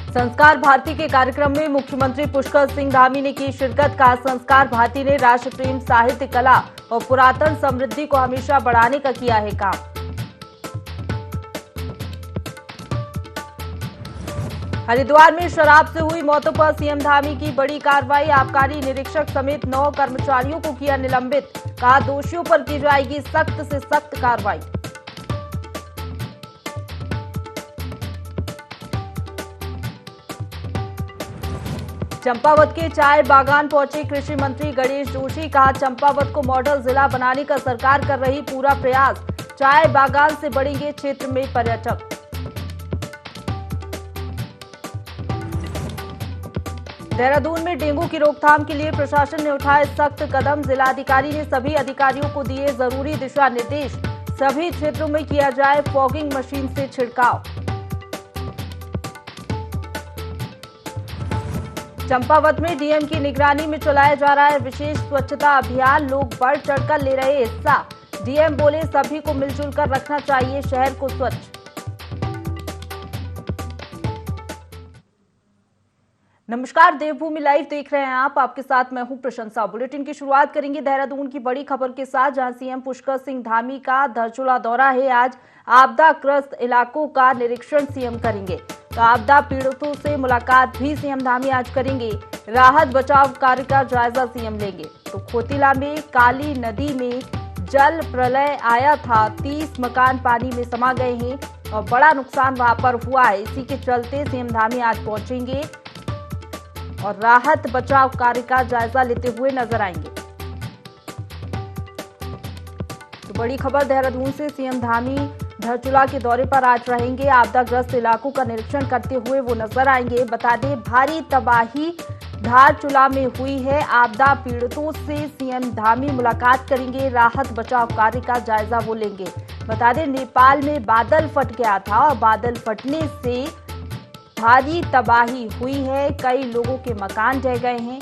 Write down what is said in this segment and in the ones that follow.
संस्कार भारती के कार्यक्रम में मुख्यमंत्री पुष्कर सिंह धामी ने की शिरकत। का संस्कार भारती ने राष्ट्र प्रेम, साहित्य, कला और पुरातन समृद्धि को हमेशा बढ़ाने का किया है काम। हरिद्वार में शराब से हुई मौतों पर सीएम धामी की बड़ी कार्रवाई। आबकारी निरीक्षक समेत 9 कर्मचारियों को किया निलंबित। कहा दोषियों पर की जाएगी सख्त से सख्त कार्रवाई। चंपावत के चाय बागान पहुंचे कृषि मंत्री गणेश जोशी। कहा चंपावत को मॉडल जिला बनाने का सरकार कर रही पूरा प्रयास। चाय बागान से बढ़ेंगे क्षेत्र में पर्यटक। देहरादून में डेंगू की रोकथाम के लिए प्रशासन ने उठाए सख्त कदम। जिलाधिकारी ने सभी अधिकारियों को दिए जरूरी दिशा निर्देश। सभी क्षेत्रों में किया जाए फॉगिंग मशीन से छिड़काव। चंपावत में डीएम की निगरानी में चलाया जा रहा है विशेष स्वच्छता अभियान। लोग बढ़ चढ़कर ले रहे हिस्सा। डीएम बोले सभी को मिलजुल कर रखना चाहिए शहर को स्वच्छ। नमस्कार, देवभूमि लाइव देख रहे हैं आप। आपके साथ मैं हूं प्रशंसा। बुलेटिन की शुरुआत करेंगे देहरादून की बड़ी खबर के साथ, जहां सीएम पुष्कर सिंह धामी का धारचूला दौरा है। आज आपदाग्रस्त इलाकों का निरीक्षण सीएम करेंगे। तो आपदा पीड़ितों से मुलाकात भी सीएम धामी आज करेंगे। राहत बचाव कार्य का जायजा सीएम लेंगे। तो खोतिला में काली नदी में जल प्रलय आया था। 30 मकान पानी में समा गए हैं और बड़ा नुकसान वहां पर हुआ है। इसी के चलते सीएम धामी आज पहुंचेंगे और राहत बचाव कार्य का जायजा लेते हुए नजर आएंगे। तो बड़ी खबर देहरादून से, सीएम धामी धारचूला के दौरे पर आज रहेंगे। आपदाग्रस्त इलाकों का निरीक्षण करते हुए वो नजर आएंगे। बता दें भारी तबाही धारचूला में हुई है। आपदा पीड़ितों से सीएम धामी मुलाकात करेंगे। राहत बचाव कार्य का जायजा वो लेंगे। बता दें नेपाल में बादल फट गया था और बादल फटने से भारी तबाही हुई है। कई लोगों के मकान ढह गए हैं।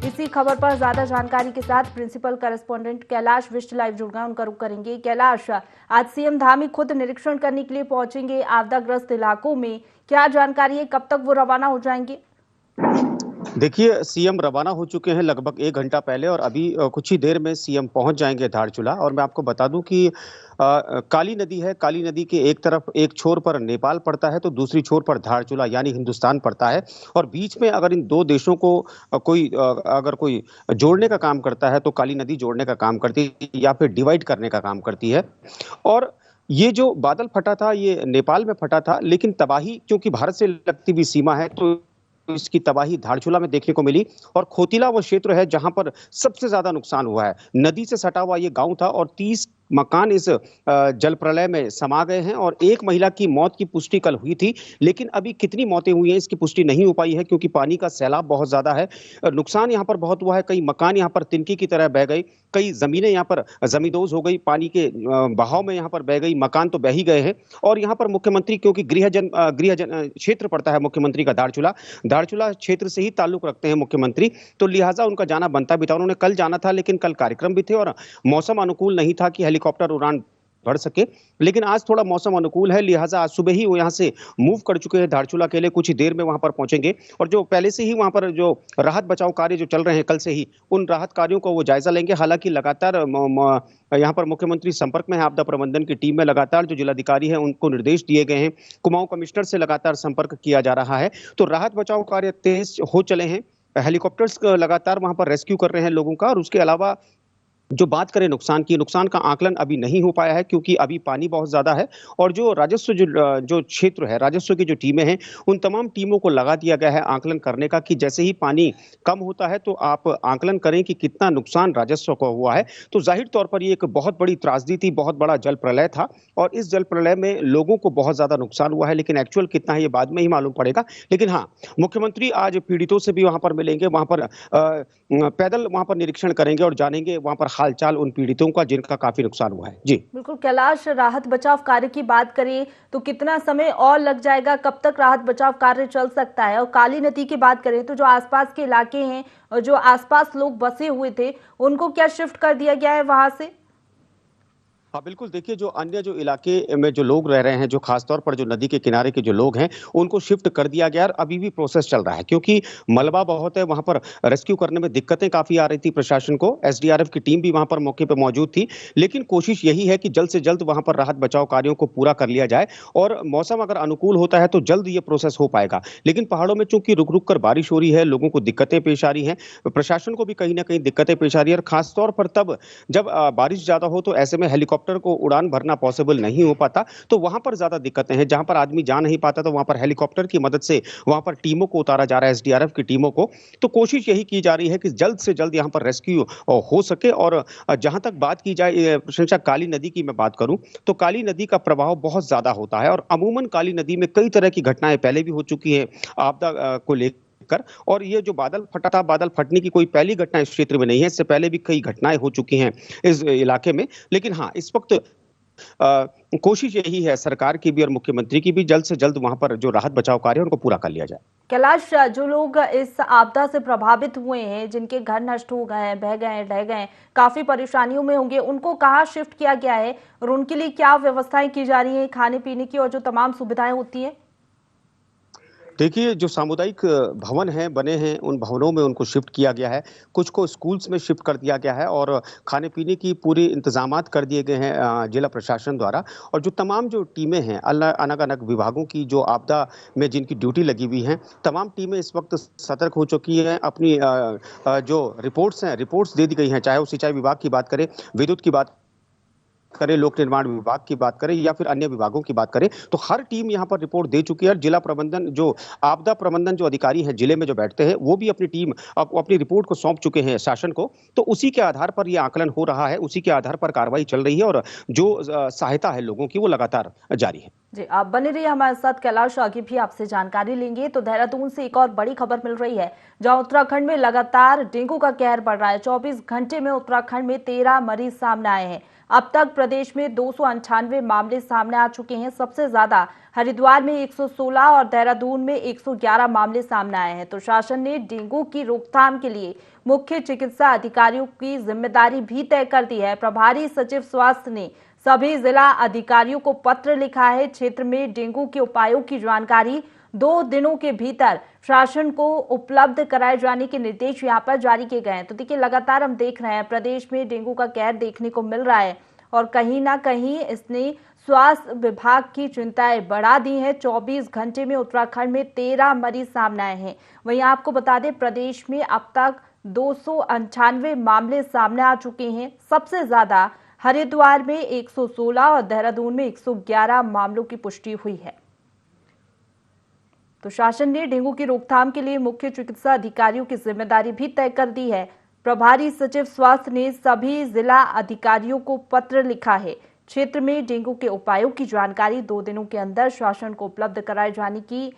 इसी खबर पर ज्यादा जानकारी के साथ principal correspondent Kailash Visht live जुड़ गए, उनका रुख करेंगे। कैलाश, आज सीएम धामी खुद निरीक्षण करने के लिए पहुंचेंगे आपदाग्रस्त इलाकों में, क्या जानकारी है, कब तक वो रवाना हो जाएंगे? देखिए, सीएम रवाना हो चुके हैं लगभग 1 घंटा पहले और अभी कुछ ही देर में सीएम पहुंच जाएंगे धारचूला। और मैं आपको बता दूं कि काली नदी है। काली नदी के एक तरफ एक छोर पर नेपाल पड़ता है तो दूसरी छोर पर धारचूला यानी हिंदुस्तान पड़ता है। और बीच में अगर इन दो देशों को अगर कोई जोड़ने का काम करता है तो काली नदी जोड़ने का काम करती है या फिर डिवाइड करने का काम करती है। और ये जो बादल फटा था ये नेपाल में फटा था, लेकिन तबाही क्योंकि भारत से लगती हुई सीमा है तो इसकी तबाही धारचूला में देखने को मिली। और खोतिला वो क्षेत्र है जहां पर सबसे ज्यादा नुकसान हुआ है। नदी से सटा हुआ ये गांव था और 30 मकान इस जल प्रलय में समा गए हैं। और एक महिला की मौत की पुष्टि कल हुई थी, लेकिन अभी कितनी मौतें हुई हैं इसकी पुष्टि नहीं हो पाई है क्योंकि पानी का सैलाब बहुत ज्यादा है। नुकसान यहाँ पर बहुत हुआ है। कई मकान यहाँ पर तिनकी की तरह बह गई, कई जमीनें यहाँ पर जमींदोज हो गई, पानी के बहाव में यहाँ पर बह गई, मकान तो बह ही गए हैं। और यहाँ पर मुख्यमंत्री, क्योंकि गृह क्षेत्र पड़ता है मुख्यमंत्री का धारचूला क्षेत्र से ही ताल्लुक रखते हैं मुख्यमंत्री, तो लिहाजा उनका जाना बनता भी था। उन्होंने कल जाना था लेकिन कल कार्यक्रम भी थे और मौसम अनुकूल नहीं था कि हेलीकॉप्टर उड़ान भर सके। लेकिन आज थोड़ा मौसम अनुकूल है, लिहाजा आज सुबह ही वो यहाँ से मूव कर चुके हैं धारचूला के लिए। कुछ ही देर में वहां पर पहुंचेंगे और जो पहले से ही वहां पर जो राहत बचाव कार्य जो चल रहे हैं कल से ही, उन राहत कार्यों को वो जायजा लेंगे। हालांकि लगातार यहाँ पर मुख्यमंत्री संपर्क में है। आपदा प्रबंधन की टीम में लगातार जो जिलाधिकारी है उनको निर्देश दिए गए हैं। कुमाऊं कमिश्नर से लगातार संपर्क किया जा रहा है। तो राहत बचाव कार्य तेज हो चले हैं। हेलीकॉप्टर्स लगातार वहां पर रेस्क्यू कर रहे हैं लोगों का। और उसके अलावा जो बात करें नुकसान की, नुकसान का आकलन अभी नहीं हो पाया है क्योंकि अभी पानी बहुत ज्यादा है। और जो राजस्व जो क्षेत्र है, राजस्व की जो टीमें हैं, उन तमाम टीमों को लगा दिया गया है आकलन करने का कि जैसे ही पानी कम होता है तो आप आकलन करें कि कितना नुकसान राजस्व को हुआ है। तो जाहिर तौर पर ये एक बहुत बड़ी त्रासदी थी, बहुत बड़ा जल प्रलय था और इस जल प्रलय में लोगों को बहुत ज्यादा नुकसान हुआ है। लेकिन एक्चुअल कितना है ये बाद में ही मालूम पड़ेगा। लेकिन हाँ, मुख्यमंत्री आज पीड़ितों से भी वहां पर मिलेंगे, वहां पर पैदल वहां पर निरीक्षण करेंगे और जानेंगे वहां पर हालचाल उन पीड़ितों का जिनका काफी नुकसान हुआ है। जी बिल्कुल कैलाश, राहत बचाव कार्य की बात करें तो कितना समय और लग जाएगा, कब तक राहत बचाव कार्य चल सकता है? और काली नदी की बात करें तो जो आसपास के इलाके हैं और जो आसपास लोग बसे हुए थे उनको क्या शिफ्ट कर दिया गया है वहां से? हाँ, बिल्कुल देखिए जो अन्य जो इलाके में जो लोग रह रहे हैं, जो ख़ासतौर पर जो नदी के किनारे के जो लोग हैं, उनको शिफ्ट कर दिया गया है और अभी भी प्रोसेस चल रहा है क्योंकि मलबा बहुत है, वहाँ पर रेस्क्यू करने में दिक्कतें काफ़ी आ रही थी प्रशासन को। एसडीआरएफ की टीम भी वहाँ पर मौके पे मौजूद थी, लेकिन कोशिश यही है कि जल्द से जल्द वहाँ पर राहत बचाव कार्यों को पूरा कर लिया जाए और मौसम अगर अनुकूल होता है, तो जल्द ये प्रोसेस हो पाएगा। लेकिन पहाड़ों में चूँकि रुक-रुक कर बारिश हो रही है, लोगों को दिक्कतें पेश आ रही हैं, प्रशासन को भी कहीं न कहीं दिक्कतें पेश आ रही है और ख़ासतौर पर तब जब बारिश ज़्यादा हो तो ऐसे में हेलीकॉप्टर को उड़ान भरना पॉसिबल नहीं हो पाता, तो वहाँ पर ज़्यादा दिक्कतें हैं। जहाँ पर आदमी जा नहीं पाता तो वहाँ पर हेलीकॉप्टर की मदद से वहाँ पर टीमों को उतारा जा रहा है, एसडीआरएफ की टीमों को। तो कोशिश यही की जा रही है कि जल्द से जल्द यहाँ पर रेस्क्यू हो सके और जहाँ तक बात की जाए प्रशंसा काली नदी की मैं बात करूँ, तो काली नदी का प्रभाव बहुत ज़्यादा होता है और अमूमन काली नदी में कई तरह की घटनाएँ पहले भी हो चुकी हैं आपदा को लेकर कर और ये जो बादल फटा था, बादल फटने की कोई पहली घटना इस क्षेत्र में नहीं है, इससे पहले भी कई घटनाएँ हो चुकी हैं इस इलाके में। लेकिन हाँ, इस वक़्त कोशिश यही है सरकार की भी और मुख्यमंत्री की भी जल्द से जल्द वहाँ पर जो राहत बचाव कार्य है उनको पूरा कर लिया जाए। कैलाश, जो लोग इस आपदा से प्रभावित हुए हैं, जिनके घर नष्ट हो गए हैं, बह गए हैं, ढह गए हैं, काफी परेशानियों में होंगे, उनको कहाँ शिफ्ट किया गया है और उनके लिए क्या व्यवस्थाएं की जा रही हैं, खाने पीने की और जो तमाम सुविधाएं होती हैं? देखिए, जो सामुदायिक भवन हैं, बने हैं, उन भवनों में उनको शिफ्ट किया गया है। कुछ को स्कूल्स में शिफ्ट कर दिया गया है और खाने-पीने की पूरी इंतज़ामात कर दिए गए हैं जिला प्रशासन द्वारा और जो तमाम जो टीमें हैं, अलग-अलग विभागों की जो आपदा में जिनकी ड्यूटी लगी हुई हैं, तमाम टीमें इस वक़्त सतर्क हो चुकी हैं। अपनी जो रिपोर्ट्स हैं, रिपोर्ट्स दे दी गई हैं, चाहे वो सिंचाई विभाग की बात करें, विद्युत की बात करें, लोक निर्माण विभाग की बात करें या फिर अन्य विभागों की बात करें, तो हर टीम यहाँ पर रिपोर्ट दे चुकी है और जिला प्रबंधन जो आपदा प्रबंधन जो अधिकारी हैं जिले में जो बैठते हैं, वो भी अपनी टीम अपनी रिपोर्ट को सौंप चुके हैं शासन को। तो उसी के आधार पर ये आकलन हो रहा है, उसी के आधार पर कार्रवाई चल रही है और जो सहायता है लोगों की वो लगातार जारी है। जी, आप बने रहिए हमारे साथ। कैलाश, आगे भी आपसे जानकारी लेंगे। तो देहरादून से एक और बड़ी खबर मिल रही है, जहां उत्तराखंड में लगातार डेंगू का कहर बढ़ रहा है। 24 घंटे में उत्तराखंड में 13 मरीज सामने आए हैं। अब तक प्रदेश में 298 मामले सामने आ चुके हैं। सबसे ज्यादा हरिद्वार में 116 और देहरादून में 111 मामले सामने आए हैं। तो शासन ने डेंगू की रोकथाम के लिए मुख्य चिकित्सा अधिकारियों की जिम्मेदारी भी तय कर दी है। प्रभारी सचिव स्वास्थ्य ने सभी जिला अधिकारियों को पत्र लिखा है। क्षेत्र में डेंगू के उपायों की जानकारी 2 दिनों के भीतर शासन को उपलब्ध कराए जाने के निर्देश यहां पर जारी किए गए हैं। तो देखिए, लगातार हम देख रहे हैं प्रदेश में डेंगू का कहर देखने को मिल रहा है और कहीं ना कहीं इसने स्वास्थ्य विभाग की चिंताएं बढ़ा दी हैं। 24 घंटे में उत्तराखंड में 13 मरीज सामने आए हैं। वहीं आपको बता दें, प्रदेश में अब तक 298 मामले सामने आ चुके हैं। सबसे ज्यादा हरिद्वार में 116 और देहरादून में 111 मामलों की पुष्टि हुई है। तो शासन ने डेंगू की रोकथाम के लिए मुख्य चिकित्सा अधिकारियों की जिम्मेदारी भी तय कर दी है। प्रभारी सचिव स्वास्थ्य ने सभी जिला अधिकारियों को पत्र लिखा है। क्षेत्र में डेंगू के उपायों की जानकारी 2 दिनों के अंदर शासन को उपलब्ध कराए जाने की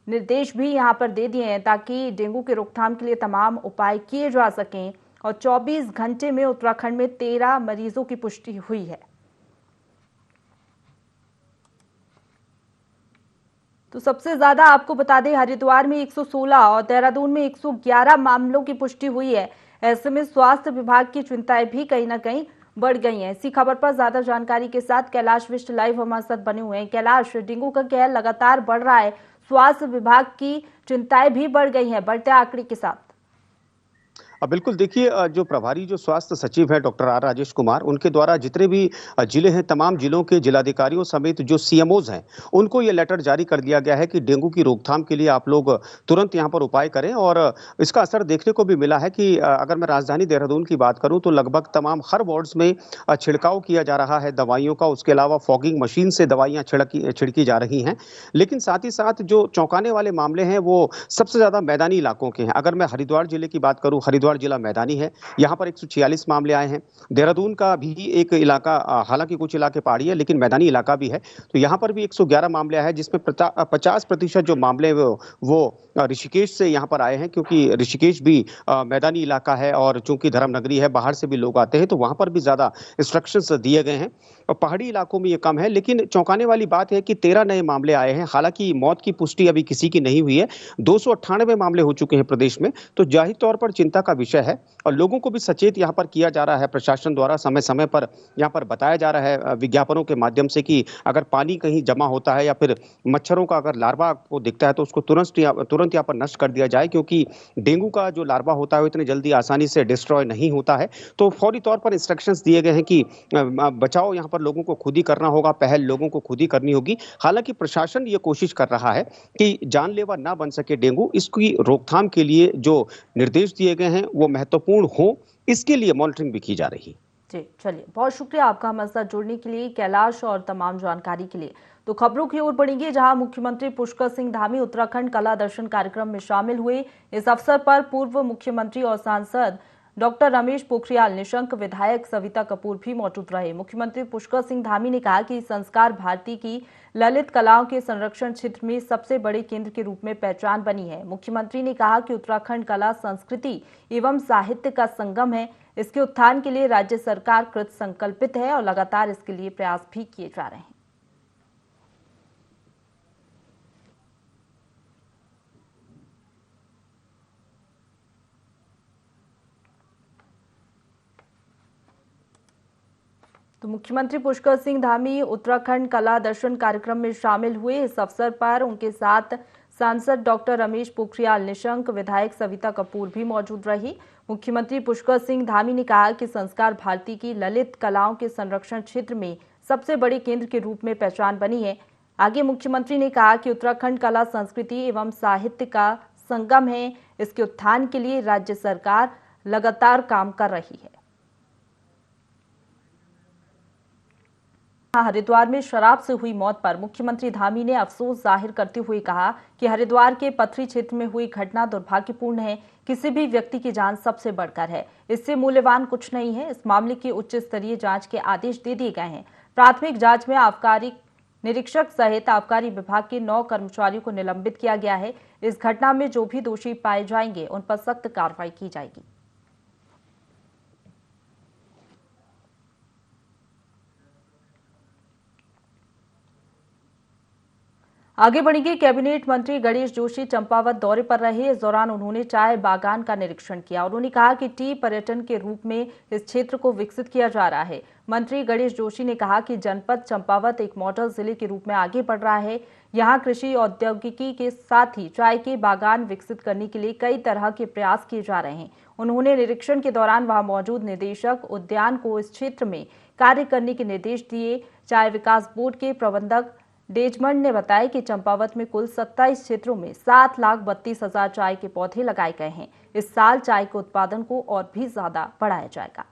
निर्देश भी यहां पर दे दिए हैं, ताकि डेंगू की रोकथाम के लिए तमाम उपाय किए जा सकें। और 24 घंटे में उत्तराखंड में 13 मरीजों की पुष्टि हुई है। तो सबसे ज्यादा आपको बता दें, हरिद्वार में 116 और देहरादून में 111 मामलों की पुष्टि हुई है। ऐसे में स्वास्थ्य विभाग की चिंताएं भी कहीं ना कहीं बढ़ गई हैं। इसी खबर पर ज्यादा जानकारी के साथ कैलाश विष्ट लाइव हमारे साथ बने हुए हैं। कैलाश, डेंगू का कहर लगातार बढ़ रहा है, स्वास्थ्य विभाग की चिंताएं भी बढ़ गई हैं बढ़ते आंकड़े के साथ। बिल्कुल देखिए, जो प्रभारी जो स्वास्थ्य सचिव हैं डॉक्टर आर राजेश कुमार, उनके द्वारा जितने भी जिले हैं, तमाम जिलों के जिलाधिकारियों समेत जो सीएमओज हैं, उनको ये लेटर जारी कर दिया गया है कि डेंगू की रोकथाम के लिए आप लोग तुरंत यहाँ पर उपाय करें। और इसका असर देखने को भी मिला है कि अगर मैं राजधानी देहरादून की बात करूँ तो लगभग तमाम हर वार्ड्स में छिड़काव किया जा रहा है दवाइयों का। उसके अलावा फॉगिंग मशीन से दवाइयाँ छिड़की जा रही हैं। लेकिन साथ ही साथ जो चौंकाने वाले मामले हैं वो सबसे ज़्यादा मैदानी इलाकों के हैं। अगर मैं हरिद्वार जिले की बात करूँ, हरिद्वार जिला मैदानी है, यहाँ पर 146 मामले आए हैं। देहरादून का भी एक इलाका, हालांकि कुछ इलाके पहाड़ी है लेकिन मैदानी इलाका भी है, तो यहाँ पर भी 111 मामले आए हैं, जिसमें 50% जो मामले वो ऋषिकेश से यहाँ पर आए हैं, क्योंकि ऋषिकेश भी मैदानी इलाका है और चूंकि धर्म नगरी है, बाहर से भी लोग आते हैं, तो वहाँ पर भी ज़्यादा इंस्ट्रक्शंस दिए गए हैं। और पहाड़ी इलाकों में ये कम है। लेकिन चौंकाने वाली बात है कि 13 नए मामले आए हैं। हालांकि मौत की पुष्टि अभी किसी की नहीं हुई है। 298 मामले हो चुके हैं प्रदेश में, तो जाहिर तौर पर चिंता का विषय है और लोगों को भी सचेत यहाँ पर किया जा रहा है प्रशासन द्वारा। समय समय पर यहाँ पर बताया जा रहा है विज्ञापनों के माध्यम से कि अगर पानी कहीं जमा होता है या फिर मच्छरों का अगर लार्वा आपको दिखता है तो उसको तुरंत यहाँ पर नष्ट कर दिया जाए, क्योंकि डेंगू का जो लार्वा होता है वो इतनी जल्दी आसानी से डिस्ट्रॉय नहीं होता है। तो फौरी तौर पर इंस्ट्रक्शंस दिए गए हैं कि बचाव यहाँ पर लोगों को खुद ही करना होगा, पहल लोगों को खुद ही करनी होगी। हालांकि प्रशासन ये कोशिश कर रहा है कि जानलेवा ना बन सके डेंगू, इसकी रोकथाम के लिए जो निर्देश दिए गए हैं वो महत्वपूर्ण हो, इसके लिए मॉनिटरिंग भी की जा रही है। जी, चलिए, बहुत शुक्रिया आपका हमारे साथ जुड़ने के लिए कैलाश और तमाम जानकारी के लिए। तो खबरों की ओर बढ़ेंगे, जहां मुख्यमंत्री पुष्कर सिंह धामी उत्तराखंड कला दर्शन कार्यक्रम में शामिल हुए। इस अवसर पर पूर्व मुख्यमंत्री और सांसद डॉक्टर रमेश पोखरियाल निशंक, विधायक सविता कपूर भी मौजूद रहे। मुख्यमंत्री पुष्कर सिंह धामी ने कहा कि संस्कार भारती की ललित कलाओं के संरक्षण क्षेत्र में सबसे बड़े केंद्र के रूप में पहचान बनी है। मुख्यमंत्री ने कहा कि उत्तराखंड कला, संस्कृति एवं साहित्य का संगम है। इसके उत्थान के लिए राज्य सरकार कृत संकल्पित है और लगातार इसके लिए प्रयास भी किए जा रहे हैं। तो मुख्यमंत्री पुष्कर सिंह धामी उत्तराखंड कला दर्शन कार्यक्रम में शामिल हुए। इस अवसर पर उनके साथ सांसद डॉक्टर रमेश पोखरियाल निशंक, विधायक सविता कपूर भी मौजूद रही। मुख्यमंत्री पुष्कर सिंह धामी ने कहा कि संस्कार भारती की ललित कलाओं के संरक्षण क्षेत्र में सबसे बड़े केंद्र के रूप में पहचान बनी है। आगे मुख्यमंत्री ने कहा कि उत्तराखंड कला, संस्कृति एवं साहित्य का संगम है। इसके उत्थान के लिए राज्य सरकार लगातार काम कर रही है। हरिद्वार में शराब से हुई मौत पर मुख्यमंत्री धामी ने अफसोस जाहिर करते हुए कहा कि हरिद्वार के पथरी क्षेत्र में हुई घटना दुर्भाग्यपूर्ण है। किसी भी व्यक्ति की जान सबसे बढ़कर है, इससे मूल्यवान कुछ नहीं है। इस मामले की उच्च स्तरीय जांच के आदेश दे दिए गए हैं। प्राथमिक जांच में आबकारी निरीक्षक सहित आबकारी विभाग के 9 कर्मचारियों को निलंबित किया गया है। इस घटना में जो भी दोषी पाए जाएंगे उन पर सख्त कार्रवाई की जाएगी। आगे बढ़ेंगे, कैबिनेट मंत्री गणेश जोशी चंपावत दौरे पर रहे। इस दौरान उन्होंने चाय बागान का निरीक्षण किया। उन्होंने कहा कि टी पर्यटन के रूप में इस क्षेत्र को विकसित किया जा रहा है। मंत्री गणेश जोशी ने कहा कि जनपद चंपावत एक मॉडल जिले के रूप में आगे बढ़ रहा है। यहाँ कृषि औद्योगिकी के साथ ही चाय के बागान विकसित करने के लिए कई तरह के प्रयास किए जा रहे हैं। उन्होंने निरीक्षण के दौरान वहां मौजूद निदेशक उद्यान को इस क्षेत्र में कार्य करने के निर्देश दिए। चाय विकास बोर्ड के प्रबंधक डेजमंड ने बताया कि चंपावत में कुल 27 क्षेत्रों में 7,32,000 चाय के पौधे लगाए गए हैं। इस साल चाय के उत्पादन को और भी ज्यादा बढ़ाया जाएगा।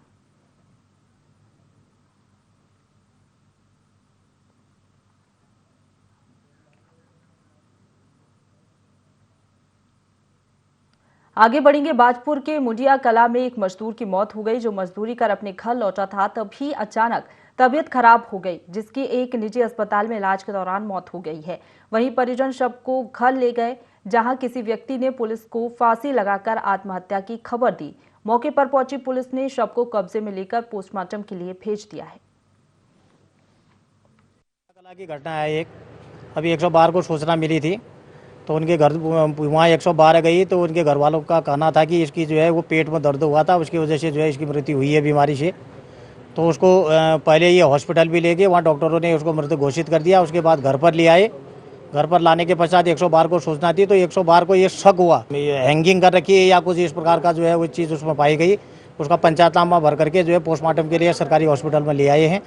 आगे बढ़ेंगे, बाजपुर के मुंडिया कला में एक मजदूर की मौत हो गई। जो मजदूरी कर अपने घर लौटा था, तभी अचानक तबीयत खराब हो गई, जिसकी एक निजी अस्पताल में इलाज के दौरान मौत हो गई है। वहीं परिजन शव को घर ले गए, जहां किसी व्यक्ति ने पुलिस को फांसी लगाकर आत्महत्या की खबर दी। मौके पर पहुंची पुलिस ने शव को कब्जे में लेकर पोस्टमार्टम के लिए भेज दिया है। कला की घटना है एक, अभी 112 को सूचना मिली थी, तो उनके घर वहाँ 112 गई, तो उनके घर वालों का कहना था कि इसकी जो है वो पेट में दर्द हुआ था, उसकी वजह से जो है इसकी मृत्यु हुई है बीमारी से। तो उसको पहले ये हॉस्पिटल भी ले गए, वहाँ डॉक्टरों ने उसको मृत घोषित कर दिया। उसके बाद घर पर ले आए। घर पर लाने के पश्चात 112 को सूचना थी, तो 112 को ये शक हुआ हैंगिंग कर रखी है या कुछ इस प्रकार का जो है वो चीज़ उसमें पाई गई। उसका पंचायतनामा भर करके जो है पोस्टमार्टम के लिए सरकारी हॉस्पिटल में ले आए हैं।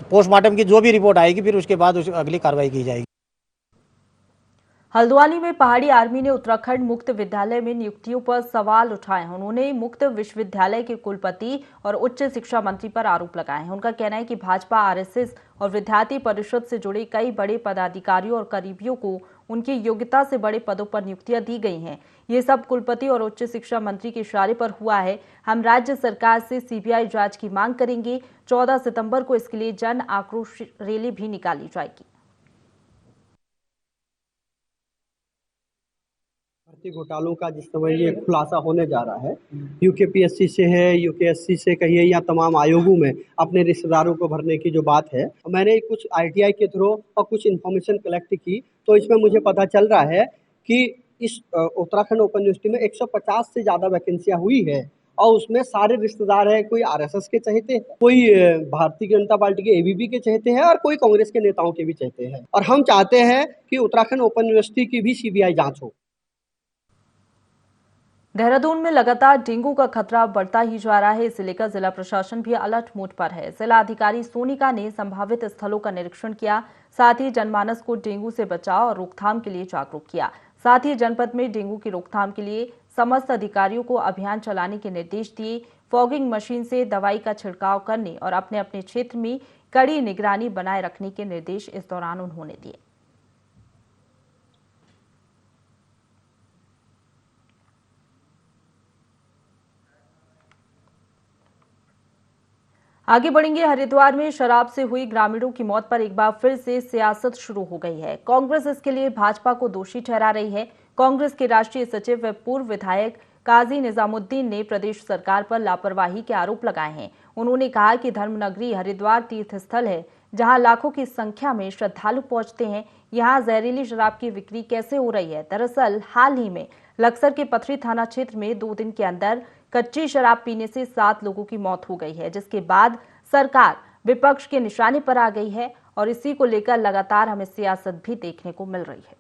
पोस्टमार्टम की जो भी रिपोर्ट आएगी फिर उसके बाद अगली कार्रवाई की जाएगी। हल्द्वानी में पहाड़ी आर्मी ने उत्तराखंड मुक्त विद्यालय में नियुक्तियों पर सवाल उठाए हैं। उन्होंने मुक्त विश्वविद्यालय के कुलपति और उच्च शिक्षा मंत्री पर आरोप लगाए हैं। उनका कहना है कि भाजपा, आरएसएस और विद्यार्थी परिषद से जुड़े कई बड़े पदाधिकारियों और करीबियों को उनकी योग्यता से बड़े पदों पर नियुक्तियां दी गई हैं। ये सब कुलपति और उच्च शिक्षा मंत्री के इशारे पर हुआ है। हम राज्य सरकार से सीबीआई जांच की मांग करेंगे। 14 सितंबर को इसके लिए जन आक्रोश रैली भी निकाली जाएगी। भर्ती घोटालों का जिस समय ये खुलासा होने जा रहा है, यूकेपीएससी से है, यूकेएससी से कहिए या तमाम आयोगों में अपने रिश्तेदारों को भरने की जो बात है, मैंने कुछ आईटीआई के थ्रू और कुछ इन्फॉर्मेशन कलेक्ट की, तो इसमें मुझे पता चल रहा है कि इस उत्तराखंड ओपन यूनिवर्सिटी में 150 से ज़्यादा वैकेंसियाँ हुई है और उसमें सारे रिश्तेदार हैं, कोई आरएसएस के चहेते हैं, कोई भारतीय जनता पार्टी के एबीवी के चहेते हैं और कोई कांग्रेस के नेताओं के भी चहेते हैं। और हम चाहते हैं कि उत्तराखंड ओपन यूनिवर्सिटी की भी सीबीआई जांच हो। देहरादून में लगातार डेंगू का खतरा बढ़ता ही जा रहा है। इसे लेकर जिला प्रशासन भी अलर्ट मोड पर है। जिला अधिकारी सोनिका ने संभावित स्थलों का निरीक्षण किया, साथ ही जनमानस को डेंगू से बचाव और रोकथाम के लिए जागरूक किया। साथ ही जनपद में डेंगू की रोकथाम के लिए समस्त अधिकारियों को अभियान चलाने के निर्देश दिए। फॉगिंग मशीन से दवाई का छिड़काव करने और अपने अपने क्षेत्र में कड़ी निगरानी बनाए रखने के निर्देश इस दौरान उन्होंने दिए। आगे बढ़ेंगे। हरिद्वार में शराब से हुई ग्रामीणों की मौत पर एक बार फिर से सियासत शुरू हो गई है। कांग्रेस इसके लिए भाजपा को दोषी ठहरा रही है। कांग्रेस के राष्ट्रीय सचिव व पूर्व विधायक काजी निजामुद्दीन ने प्रदेश सरकार पर लापरवाही के आरोप लगाए हैं। उन्होंने कहा कि धर्मनगरी हरिद्वार तीर्थ स्थल है, जहां लाखों की संख्या में श्रद्धालु पहुंचते हैं। यहां जहरीली शराब की बिक्री कैसे हो रही है? दरअसल हाल ही में लक्सर के पथरी थाना क्षेत्र में 2 दिन के अंदर कच्ची शराब पीने से 7 लोगों की मौत हो गई है, जिसके बाद सरकार विपक्ष के निशाने पर आ गई है और इसी को लेकर लगातार हमें सियासत भी देखने को मिल रही है।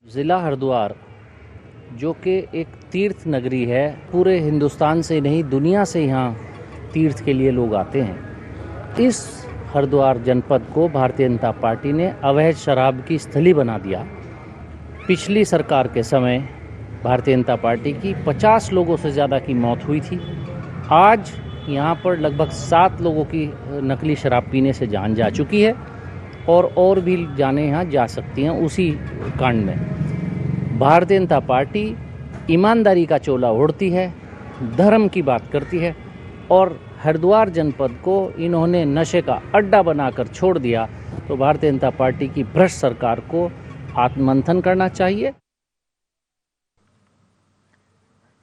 जिला हरिद्वार जो कि एक तीर्थ नगरी है, पूरे हिंदुस्तान से नहीं दुनिया से यहाँ तीर्थ के लिए लोग आते हैं। इस हरिद्वार जनपद को भारतीय जनता पार्टी ने अवैध शराब की स्थली बना दिया। पिछली सरकार के समय भारतीय जनता पार्टी की 50 लोगों से ज़्यादा की मौत हुई थी। आज यहाँ पर लगभग 7 लोगों की नकली शराब पीने से जान जा चुकी है और भी जाने यहाँ जा सकती हैं। उसी कांड में भारतीय जनता पार्टी ईमानदारी का चोला ओढ़ती है, धर्म की बात करती है और हरिद्वार जनपद को इन्होंने नशे का अड्डा बनाकर छोड़ दिया। तो भारतीय जनता पार्टी की भ्रष्ट सरकार को आत्ममंथन करना चाहिए।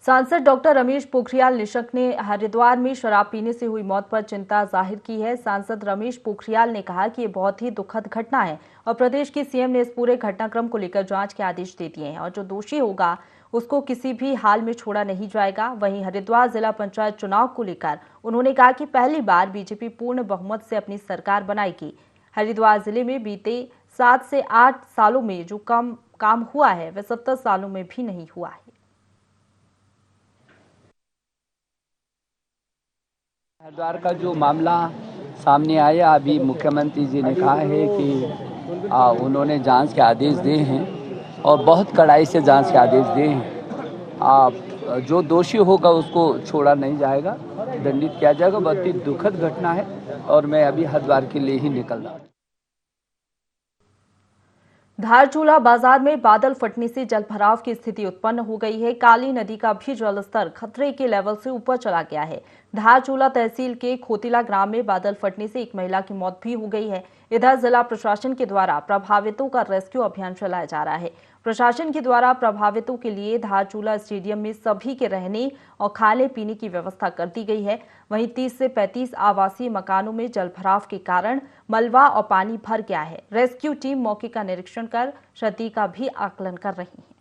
सांसद डॉक्टर रमेश पोखरियाल निशंक ने हरिद्वार में शराब पीने से हुई मौत पर चिंता जाहिर की है। सांसद रमेश पोखरियाल ने कहा कि ये बहुत ही दुखद घटना है और प्रदेश के सीएम ने इस पूरे घटनाक्रम को लेकर जांच के आदेश दे दिए हैं और जो दोषी होगा उसको किसी भी हाल में छोड़ा नहीं जाएगा। वहीं हरिद्वार जिला पंचायत चुनाव को लेकर उन्होंने कहा कि पहली बार बीजेपी पूर्ण बहुमत से अपनी सरकार बनाएगी। हरिद्वार जिले में बीते 7 से 8 सालों में जो काम हुआ है वह 70 सालों में भी नहीं हुआ है। हरिद्वार का जो मामला सामने आया, अभी मुख्यमंत्री जी ने कहा है कि उन्होंने जांच के आदेश दिए हैं और बहुत कड़ाई से जांच के आदेश दिए हैं। जो दोषी होगा उसको छोड़ा नहीं जाएगा, दंडित किया जाएगा। बहुत ही दुखद घटना है और मैं अभी हरिद्वार के लिए ही निकल रहा हूँ। धारचूला बाजार में बादल फटने से जलभराव की स्थिति उत्पन्न हो गई है। काली नदी का भी जलस्तर खतरे के लेवल से ऊपर चला गया है। धारचूला तहसील के खोतिला ग्राम में बादल फटने से एक महिला की मौत भी हो गई है। इधर जिला प्रशासन के द्वारा प्रभावितों का रेस्क्यू अभियान चलाया जा रहा है। प्रशासन के द्वारा प्रभावितों के लिए धारचूला स्टेडियम में सभी के रहने और खाने पीने की व्यवस्था कर दी गई है। वहीं 30 से 35 आवासीय मकानों में जलभराव के कारण मलबा और पानी भर गया है। रेस्क्यू टीम मौके का निरीक्षण कर क्षति का भी आकलन कर रही है।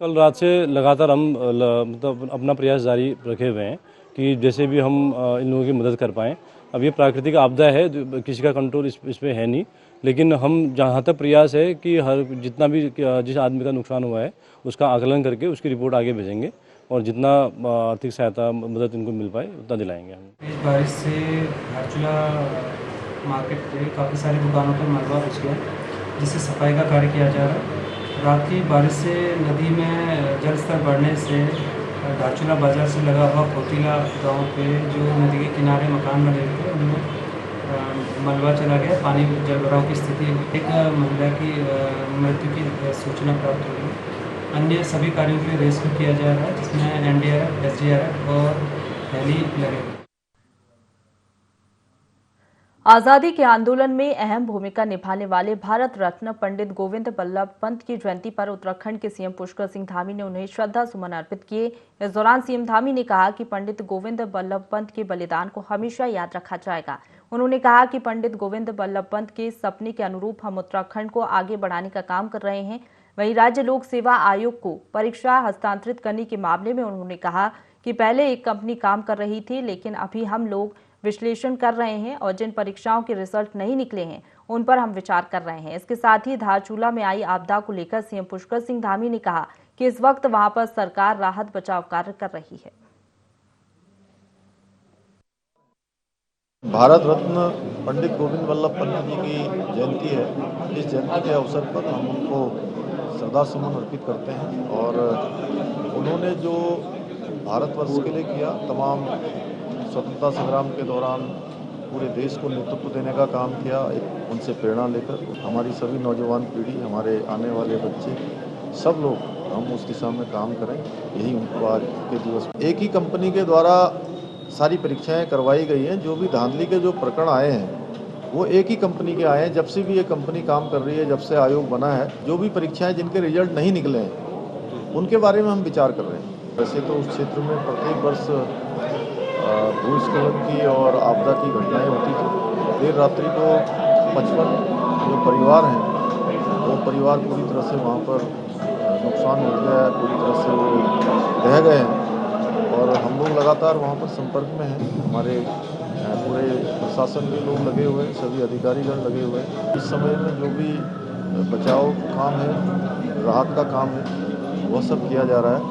कल रात से लगातार हम मतलब अपना प्रयास जारी रखे हुए हैं कि जैसे भी हम इन लोगों की मदद कर पाएँ। अब ये प्राकृतिक आपदा है, किसी का कंट्रोल इसमें है नहीं, लेकिन हम जहाँ तक प्रयास है कि जितना भी जिस आदमी का नुकसान हुआ है उसका आकलन करके उसकी रिपोर्ट आगे भेजेंगे और जितना आर्थिक सहायता मदद इनको मिल पाए उतना दिलाएंगे हम। इस बारिश से धारचूला मार्केट पे काफ़ी सारी दुकानों पर मलबा घुस गया, जिससे सफाई का कार्य किया जा रहा है। रात की बारिश से नदी में जल स्तर बढ़ने से धारचूला बाजार से लगा हुआ खोतिला गांव पे जो नदी के किनारे मकान बने थे उनमें मलबा चला गया। पानी जलभराव की स्थिति, एक महिला की मृत्यु की सूचना प्राप्त हुई है। अन्य सभी कार्यों के लिए रेस्क्यू किया जा रहा है, जिसमें एनडीआरएफ, एसडीआरएफ और हेली लगे। आजादी के आंदोलन में अहम भूमिका निभाने वाले भारत रत्न पंडित गोविंद बल्लभ पंत की जयंती पर उत्तराखंड के सीएम पुष्कर सिंह धामी ने उन्हें श्रद्धा सुमन अर्पित किए। इस दौरान सीएम धामी ने कहा कि पंडित गोविंद बल्लभ पंत के बलिदान को हमेशा याद रखा जाएगा। उन्होंने कहा कि पंडित गोविंद बल्लभ पंत के सपने के अनुरूप हम उत्तराखंड को आगे बढ़ाने का काम कर रहे हैं। वहीं राज्य लोक सेवा आयोग को परीक्षा हस्तांतरित करने के मामले में उन्होंने कहा कि पहले एक कंपनी काम कर रही थी, लेकिन अभी हम लोग विश्लेषण कर रहे हैं और जिन परीक्षाओं के रिजल्ट नहीं निकले हैं उन पर हम विचार कर रहे हैं। इसके साथ ही धारचूला में आई आपदा को लेकर सीएम पुष्कर सिंह धामी ने कहा कि इस वक्त वहां पर सरकार राहत बचाव कार्य कर रही है। भारत रत्न पंडित गोविंद वल्लभ पंत जी की जयंती है। इस जयंती के अवसर पर हम उनको श्रद्धासुमन अर्पित करते हैं और उन्होंने जो भारतवर्ष के लिए किया, तमाम स्वतंत्रता संग्राम के दौरान पूरे देश को नेतृत्व देने का काम किया, एक उनसे प्रेरणा लेकर हमारी सभी नौजवान पीढ़ी, हमारे आने वाले बच्चे, सब लोग हम उस दिशा में काम करें, यही उनको आज के दिवस। एक ही कंपनी के द्वारा सारी परीक्षाएं करवाई गई हैं। जो भी धांधली के जो प्रकरण आए हैं वो एक ही कंपनी के आए हैं। जब से भी ये कंपनी काम कर रही है, जब से आयोग बना है, जो भी परीक्षाएं जिनके रिजल्ट नहीं निकले हैं उनके बारे में हम विचार कर रहे हैं। वैसे तो उस क्षेत्र में प्रत्येक वर्ष भूस्खलन की और आपदा की घटनाएं होती थी। देर रात्रि को 55 जो परिवार हैं वो परिवार पूरी तरह से वहाँ पर नुकसान हो गया है, पूरी तरह से वो रह गए हैं और हम लोग लगातार वहाँ पर संपर्क में हैं। हमारे पूरे प्रशासन के लोग लगे हुए हैं, सभी अधिकारीगण लगे हुए हैं। इस समय में जो भी बचाव काम है, राहत का काम है, वह सब किया जा रहा है।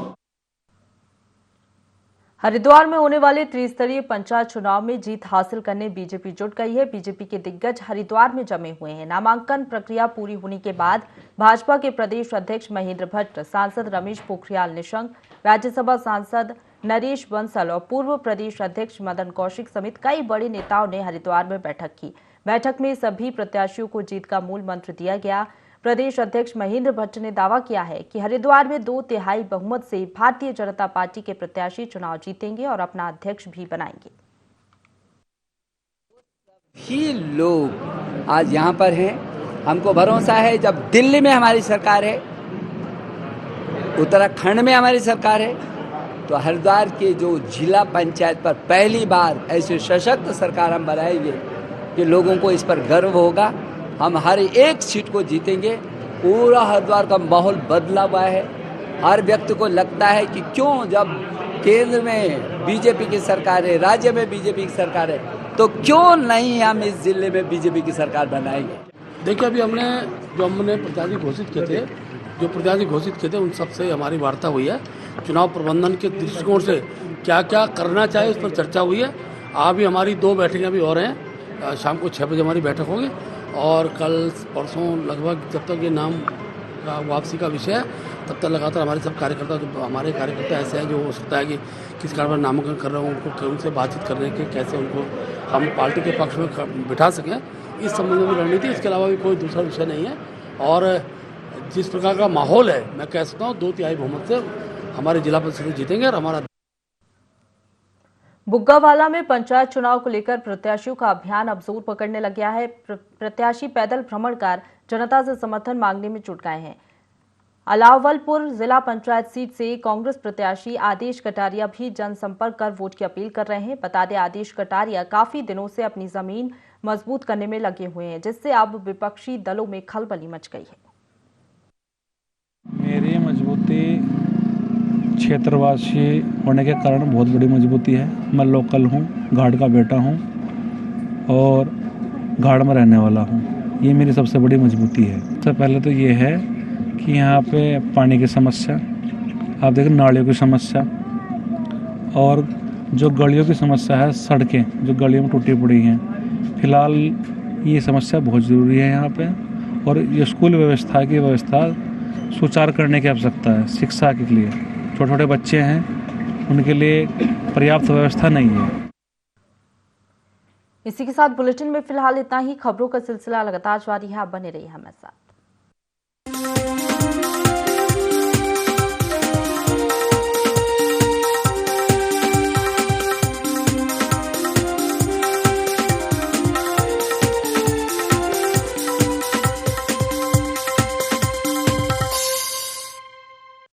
हरिद्वार में होने वाले त्रिस्तरीय पंचायत चुनाव में जीत हासिल करने बीजेपी जुट गई है। बीजेपी के दिग्गज हरिद्वार में जमे हुए हैं। नामांकन प्रक्रिया पूरी होने के बाद भाजपा के प्रदेश अध्यक्ष महेंद्र भट्ट, सांसद रमेश पोखरियाल निशंक, राज्यसभा सांसद नरेश बंसल और पूर्व प्रदेश अध्यक्ष मदन कौशिक समेत कई बड़े नेताओं ने हरिद्वार में बैठक की। बैठक में सभी प्रत्याशियों को जीत का मूल मंत्र दिया गया। प्रदेश अध्यक्ष महेंद्र भट्ट ने दावा किया है कि हरिद्वार में 2/3 बहुमत से भारतीय जनता पार्टी के प्रत्याशी चुनाव जीतेंगे और अपना अध्यक्ष भी बनाएंगे। ही लोग आज यहाँ पर हैं। हमको भरोसा है जब दिल्ली में हमारी सरकार है, उत्तराखंड में हमारी सरकार है, तो हरिद्वार के जो जिला पंचायत पर पहली बार ऐसे सशक्त सरकार हम बनाएंगे कि लोगों को इस पर गर्व होगा। हम हर एक सीट को जीतेंगे। पूरा हरिद्वार का माहौल बदला हुआ है। हर व्यक्ति को लगता है कि क्यों, जब केंद्र में बीजेपी की सरकार है, राज्य में बीजेपी की सरकार है, तो क्यों नहीं हम इस जिले में बीजेपी की सरकार बनाएंगे। देखिए, अभी हमने प्रत्याशी घोषित किए थे उन सबसे हमारी वार्ता हुई है। चुनाव प्रबंधन के दृष्टिकोण से क्या क्या करना चाहिए उस पर चर्चा हुई है। अभी हमारी 2 बैठकें भी और हैं। शाम को 6 बजे हमारी बैठक होगी और कल परसों लगभग जब तक ये नाम का वापसी का विषय है तब तक लगातार हमारे सब कार्यकर्ता, जो हमारे कार्यकर्ता ऐसे हैं जो हो सकता है कि किस कारण पर नामांकन कर रहे हो, उनको उनसे बातचीत करने के कैसे उनको हम पार्टी के पक्ष में बिठा सकें, इस संबंध में रणनीति। इसके अलावा भी कोई दूसरा विषय नहीं है। और जिस प्रकार का माहौल है, मैं कह सकता हूँ 2/3 बहुमत से हमारे जिला परिषद जीतेंगे और हमारा। बुग्गावाला में पंचायत चुनाव को लेकर प्रत्याशियों का अभियान अब जोर पकड़ने लग गया है। प्रत्याशी पैदल भ्रमण कर जनता से समर्थन मांगने में जुट गए हैं। अलावलपुर जिला पंचायत सीट से कांग्रेस प्रत्याशी आदेश कटारिया भी जनसंपर्क कर वोट की अपील कर रहे हैं। बता दें, आदेश कटारिया काफी दिनों से अपनी जमीन मजबूत करने में लगे हुए हैं, जिससे अब विपक्षी दलों में खलबली मच गई है। मेरी मजबूती क्षेत्रवासी होने के कारण बहुत बड़ी मजबूती है। मैं लोकल हूँ, घाट का बेटा हूँ और घाट में रहने वाला हूँ। ये मेरी सबसे बड़ी मजबूती है। सबसे पहले तो ये है कि यहाँ पे पानी की समस्या, आप देखें नालियों की समस्या, और जो गलियों की समस्या है, सड़कें जो गलियों में टूटी पड़ी हैं, फिलहाल ये समस्या बहुत ज़रूरी है यहाँ पे। और ये स्कूल व्यवस्था की सुचारू करने की आवश्यकता है। शिक्षा के लिए छोटे छोटे बच्चे हैं, उनके लिए पर्याप्त व्यवस्था नहीं है। इसी के साथ बुलेटिन में फिलहाल इतना ही। खबरों का सिलसिला लगातार जारी है, आप बने रहिए हमारे साथ।